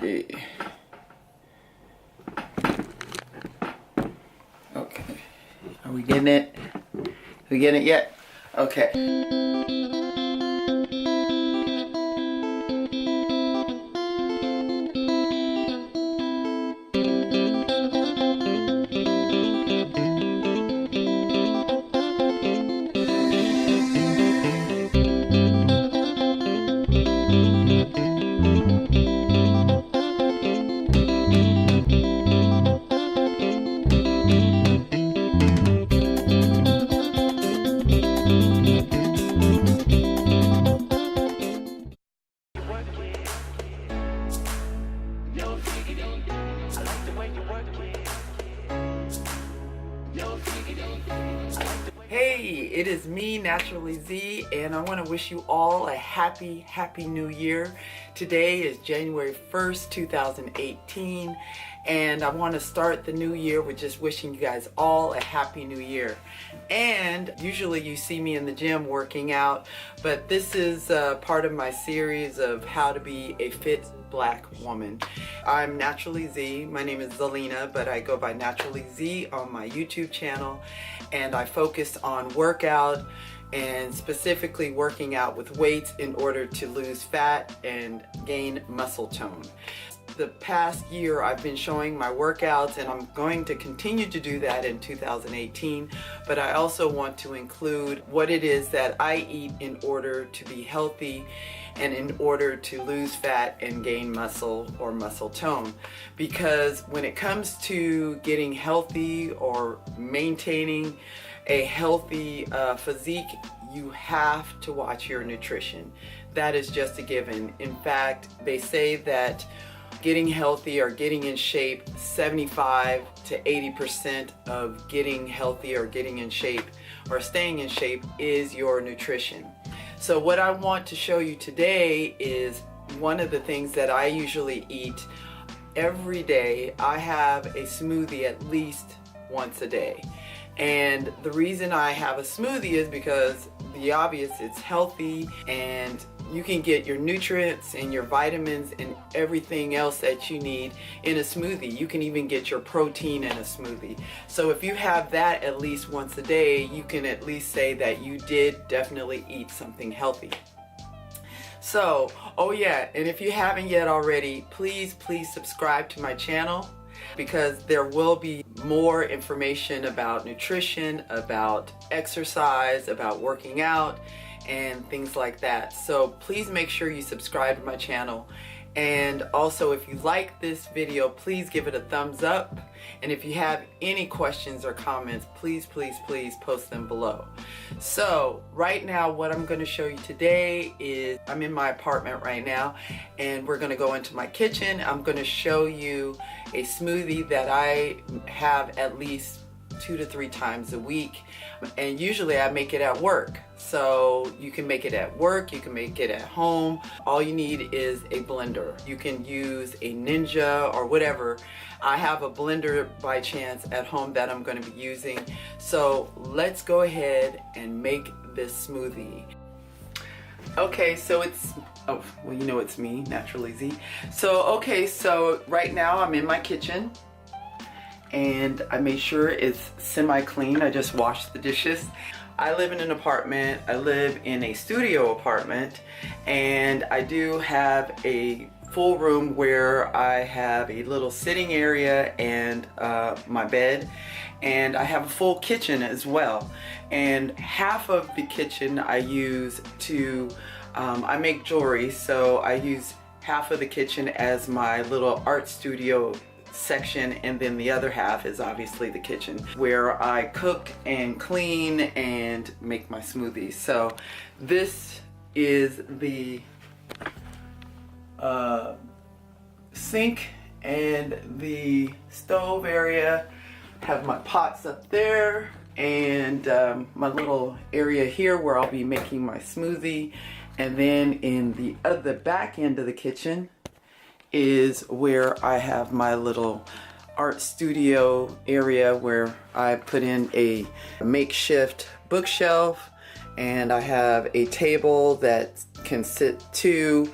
Okay. Okay. Are we getting it? Are we getting it yet? Okay. Hey, it is me, Naturally Z, and I want to wish you all a happy new year. Today is January 1st, 2018, and I want to start the new year with just wishing you guys all a happy new year. And usually you see me in the gym working out, but this is part of my series of how to be a fit Black woman. I'm Naturally Z. My name is Zalina, but I go by Naturally Z on my YouTube channel, and I focus on workout and specifically working out with weights in order to lose fat and gain muscle tone. The past year I've been showing my workouts, and I'm going to continue to do that in 2018, but I also want to include what it is that I eat in order to be healthy and in order to lose fat and gain muscle or muscle tone. Because when it comes to getting healthy or maintaining a healthy physique, you have to watch your nutrition. That is just a given. In fact, they say that getting healthy or getting in shape, 75 to 80% of getting healthy or getting in shape or staying in shape is your nutrition. So what I want to show you today is one of the things that I usually eat every day. I have a smoothie at least once a day. And the reason I have a smoothie is because the obvious, it's healthy and you can get your nutrients and your vitamins and everything else that you need in a smoothie. You can even get your protein in a smoothie. So if you have that at least once a day, you can at least say that you did definitely eat something healthy. So, oh yeah, and if you haven't yet already, please subscribe to my channel, because there will be more information about nutrition, about exercise, about working out, and things like that. So please make sure you subscribe to my channel. And also, if you like this video, please give it a thumbs up. And if you have any questions or comments, please post them below. So right now, what I'm going to show you today is I'm in my apartment right now, and we're going to go into my kitchen. I'm going to show you a smoothie that I have at least 2 to 3 times a week, and usually I make it at work. So you can make it at work, you can make it at home. All you need is a blender. You can use a Ninja or whatever. I have a blender by chance at home that I'm going to be using. So let's go ahead and make this smoothie. Okay, so it's, oh, well, you know it's me, Naturally Z. So, okay, so right now I'm in my kitchen, and I made sure it's semi-clean. I just washed the dishes. I live in an apartment. I live in a studio apartment, and I do have a full room where I have a little sitting area and my bed, and I have a full kitchen as well. And half of the kitchen I use to, I make jewelry, so I use half of the kitchen as my little art studio section, and then the other half is obviously the kitchen where I cook and clean and make my smoothies. So this is the sink and the stove area. Have my pots up there, and my little area here where I'll be making my smoothie. And then in the back end of the kitchen is where I have my little art studio area where I put in a makeshift bookshelf, and I have a table that can sit 2.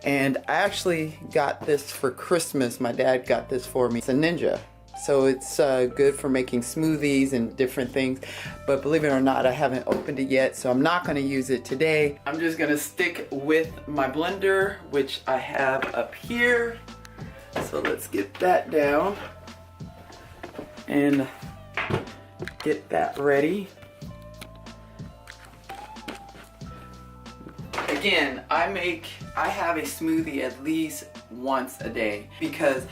And I actually got this for Christmas. My dad got this for me. It's a Ninja. So it's good for making smoothies and different things. But believe it or not, I haven't opened it yet, so I'm not going to use it today. I'm just going to stick with my blender, which I have up here. So let's get that down and get that ready. Again, I have a smoothie at least once a day because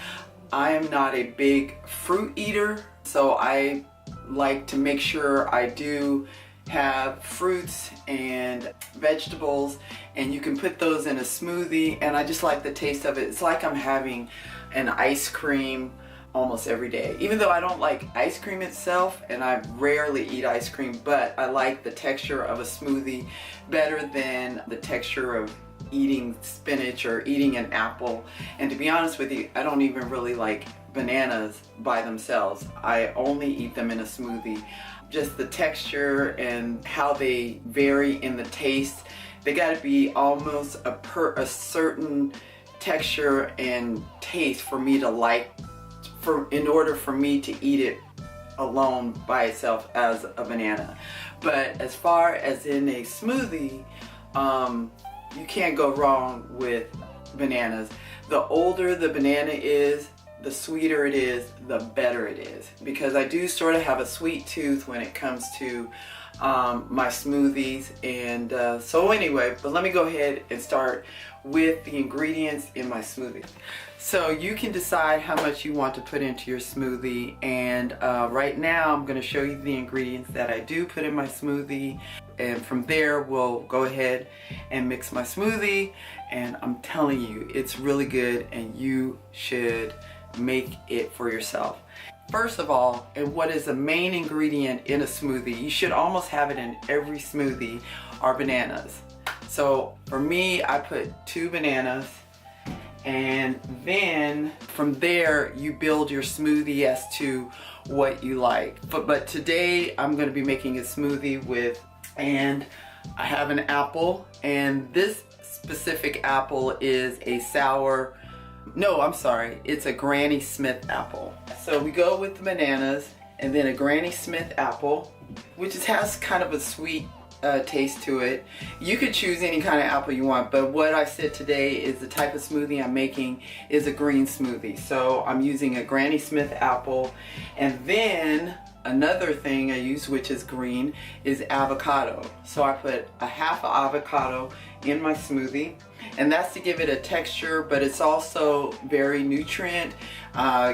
I am not a big fruit eater, so I like to make sure I do have fruits and vegetables, and you can put those in a smoothie, and I just like the taste of it. It's like I'm having an ice cream almost every day. Even though I don't like ice cream itself, and I rarely eat ice cream, but I like the texture of a smoothie better than the texture of eating spinach or eating an apple. And to be honest with you, I don't even really like bananas by themselves. I only eat them in a smoothie. Just the texture and how they vary in the taste, they got to be almost a certain texture and taste for me to like, in order for me to eat it alone by itself as a banana. But as far as in a smoothie, you can't go wrong with bananas. The older the banana is, the sweeter it is, the better it is. Because I do sort of have a sweet tooth when it comes to my smoothies. And so anyway, but let me go ahead and start with the ingredients in my smoothie. So you can decide how much you want to put into your smoothie, and right now I'm going to show you the ingredients that I do put in my smoothie, and from there we'll go ahead and mix my smoothie, and I'm telling you, it's really good and you should make it for yourself. First of all, and what is the main ingredient in a smoothie, you should almost have it in every smoothie, are bananas. So for me, I put 2 bananas, and then from there you build your smoothie as to what you like. But today I'm going to be making a smoothie with, and I have an apple, and this specific apple is a sour, no, I'm sorry, it's a Granny Smith apple. So we go with the bananas and then a Granny Smith apple, which has kind of a sweet taste to it. You could choose any kind of apple you want, but what I said today is the type of smoothie I'm making is a green smoothie. So I'm using a Granny Smith apple, and then another thing I use, which is green, is avocado. So I put a half of avocado in my smoothie, and that's to give it a texture, but it's also very nutrient,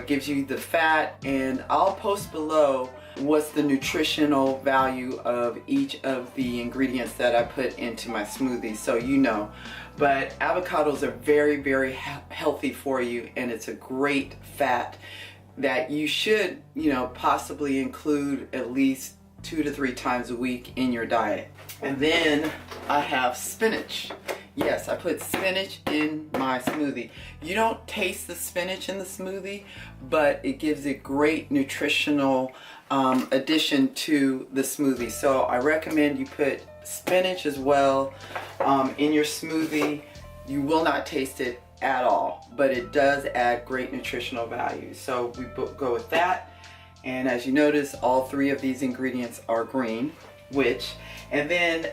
gives you the fat, and I'll post below what's the nutritional value of each of the ingredients that I put into my smoothie, so you know. But avocados are very, very healthy for you, and it's a great fat that you should, you know, possibly include at least 2 to 3 times a week in your diet. And then I have spinach. Yes, I put spinach in my smoothie. You don't taste the spinach in the smoothie, but it gives a great nutritional addition to the smoothie. So I recommend you put spinach as well in your smoothie. You will not taste it at all, but it does add great nutritional value. So we go with that. And as you notice, all 3 of these ingredients are green, and then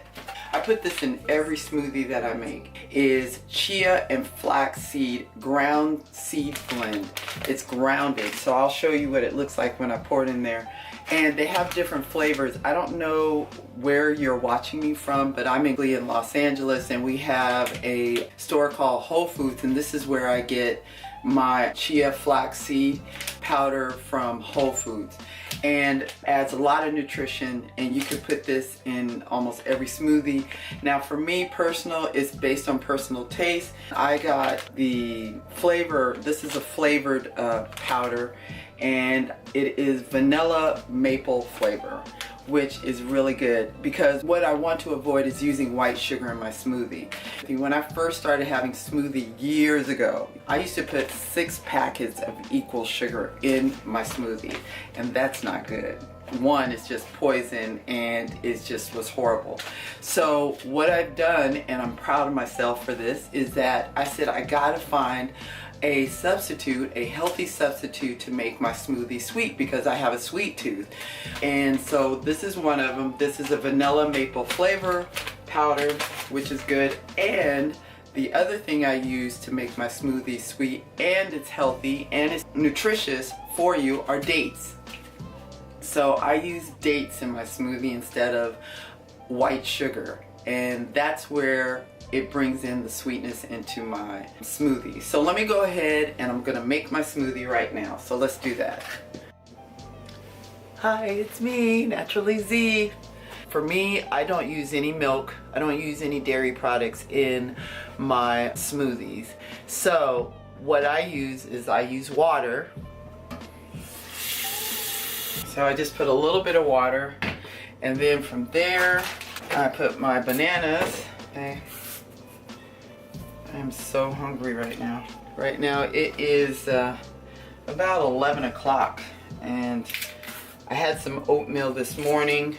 I put this in every smoothie that I make, is chia and flax seed ground seed blend. It's grounded, so I'll show you what it looks like when I pour it in there. And they have different flavors. I don't know where you're watching me from, but I'm in Los Angeles, and we have a store called Whole Foods, and this is where I get my chia flax seed powder from Whole Foods. And adds a lot of nutrition, and you can put this in almost every smoothie. Now for me personal, it's based on personal taste. I got the flavor, this is a flavored powder, and it is vanilla maple flavor, which is really good, because what I want to avoid is using white sugar in my smoothie. When I first started having smoothie years ago, I used to put 6 packets of equal sugar in my smoothie, and that's not good. one is just poison and it just was horrible. So what I've done, and I'm proud of myself for this, is that I said I gotta find a substitute, a healthy substitute to make my smoothie sweet, because I have a sweet tooth. And so this is one of them. This is a vanilla maple flavor powder, which is good. And the other thing I use to make my smoothie sweet and it's healthy and it's nutritious for you are dates. So I use dates in my smoothie instead of white sugar, and that's where it brings in the sweetness into my smoothie. So let me go ahead and I'm gonna make my smoothie right now. So let's do that. Hi, it's me, Naturally Z. For me, I don't use any milk. I don't use any dairy products in my smoothies. So what I use is I use water. So I just put a little bit of water, and then from there I put my bananas. Okay. I'm so hungry right now. Right now it is about 11 o'clock, and I had some oatmeal this morning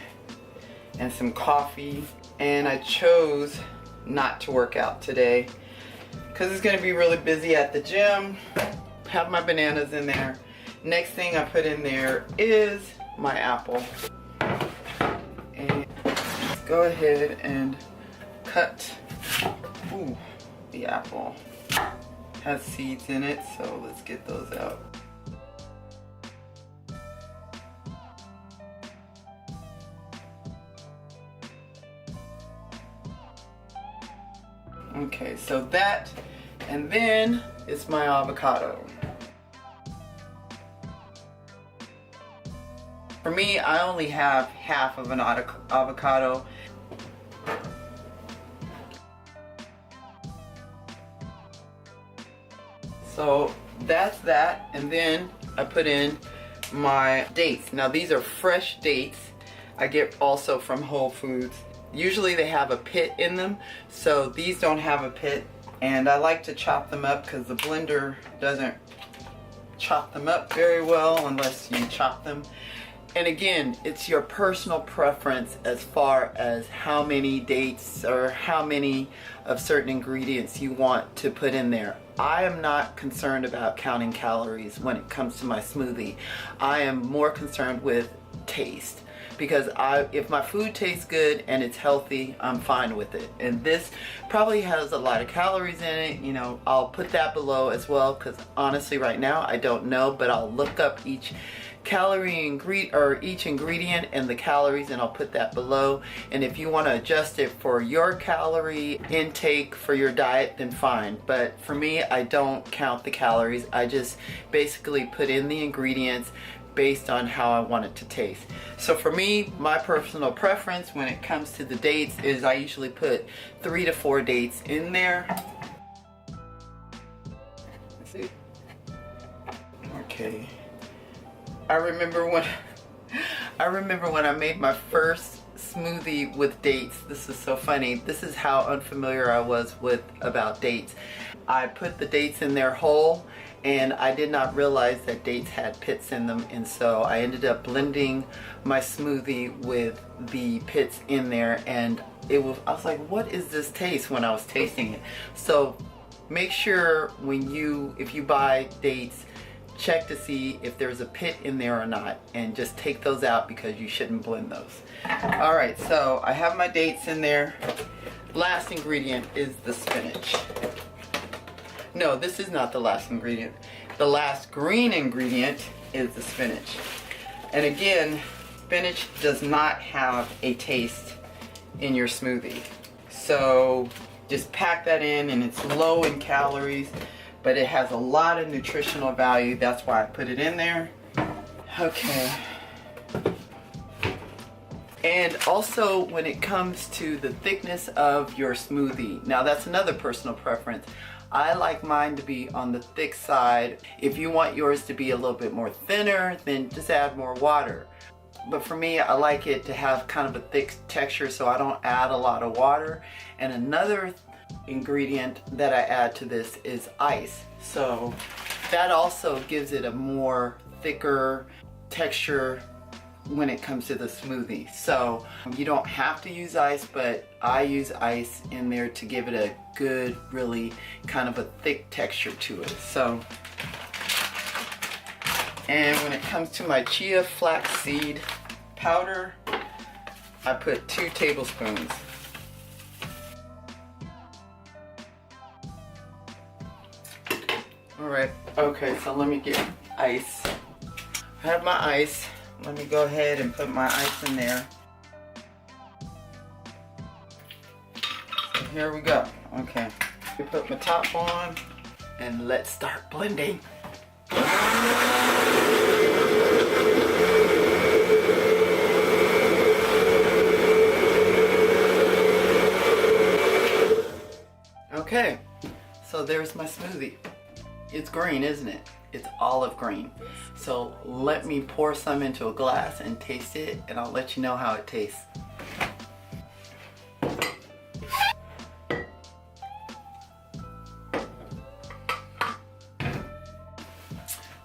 and some coffee, and I chose not to work out today because it's going to be really busy at the gym. Have my bananas in there. Next thing I put in there is my apple. And let's go ahead and cut the apple. Has seeds in it, so let's get those out. Okay, so that, and then it's my avocado. For me, I only have half of an avocado. So that's that, and then I put in my dates. Now these are fresh dates I get also from Whole Foods. Usually they have a pit in them, so these don't have a pit, and I like to chop them up because the blender doesn't chop them up very well unless you chop them. And again, it's your personal preference as far as how many dates or how many of certain ingredients you want to put in there. I am not concerned about counting calories when it comes to my smoothie. I am more concerned with taste, because if my food tastes good and it's healthy, I'm fine with it. And this probably has a lot of calories in it. You know, I'll put that below as well, because honestly right now I don't know, but I'll look up each each ingredient and the calories, and I'll put that below. And if you want to adjust it for your calorie intake for your diet, then fine. But for me, I don't count the calories. I just basically put in the ingredients based on how I want it to taste. So for me, my personal preference when it comes to the dates is I usually put 3 to 4 dates in there. Let's see. Okay. I remember when I made my first smoothie with dates. This is so funny. This is how unfamiliar I was about dates. I put the dates in there whole, and I did not realize that dates had pits in them, and so I ended up blending my smoothie with the pits in there, and I was like, what is this taste when I was tasting it? So make sure if you buy dates, check to see if there's a pit in there or not, and just take those out because you shouldn't blend those. Alright, so I have my dates in there. Last ingredient is the spinach. No, this is not the last ingredient. The last green ingredient is the spinach. And again, spinach does not have a taste in your smoothie. So just pack that in, and it's low in calories, but it has a lot of nutritional value. That's why I put it in there. Okay. And also when it comes to the thickness of your smoothie, now that's another personal preference. I like mine to be on the thick side. If you want yours to be a little bit more thinner, then just add more water. But for me, I like it to have kind of a thick texture, so I don't add a lot of water. And another ingredient that I add to this is ice. So that also gives it a more thicker texture when it comes to the smoothie. So you don't have to use ice, but I use ice in there to give it a good, really kind of a thick texture to it. So, and when it comes to my chia flax seed powder, I put 2 tablespoons. Alright, okay, so let me get ice. I have my ice. Let me go ahead and put my ice in there. So here we go. Okay, we put my top on and let's start blending. Okay, so there's my smoothie. It's green, isn't it? It's olive green. So let me pour some into a glass and taste it, and I'll let you know how it tastes.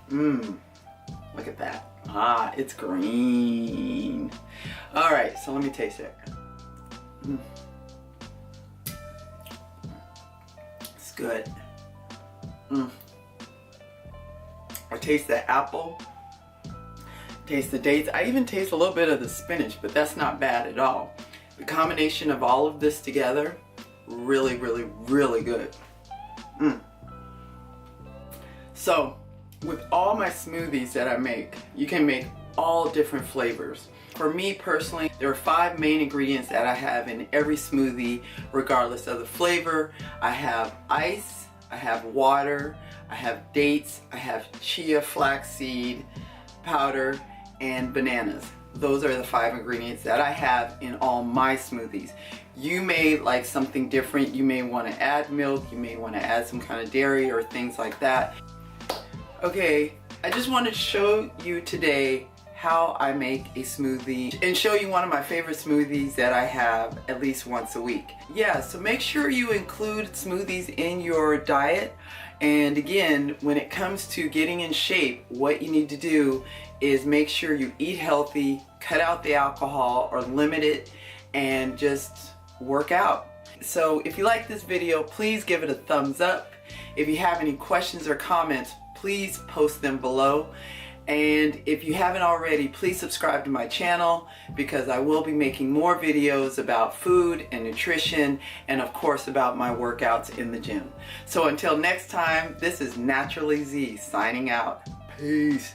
Look at that. Ah, it's green. All right, so let me taste it. It's good. I taste the apple, taste the dates. I even taste a little bit of the spinach, but that's not bad at all. The combination of all of this together, really, really, really good. So, with all my smoothies that I make, you can make all different flavors. For me personally, there are 5 main ingredients that I have in every smoothie, regardless of the flavor. I have ice, I have water, I have dates, I have chia flaxseed powder, and bananas. Those are the 5 ingredients that I have in all my smoothies. You may like something different. You may want to add milk, you may want to add some kind of dairy or things like that. Okay, I just wanted to show you today how I make a smoothie and show you one of my favorite smoothies that I have at least once a week. Yeah, so make sure you include smoothies in your diet. And again, when it comes to getting in shape, what you need to do is make sure you eat healthy, cut out the alcohol or limit it, and just work out. So if you like this video, please give it a thumbs up. If you have any questions or comments, please post them below. And if you haven't already, please subscribe to my channel, because I will be making more videos about food and nutrition, and of course about my workouts in the gym. So until next time, this is Naturally Z signing out. Peace.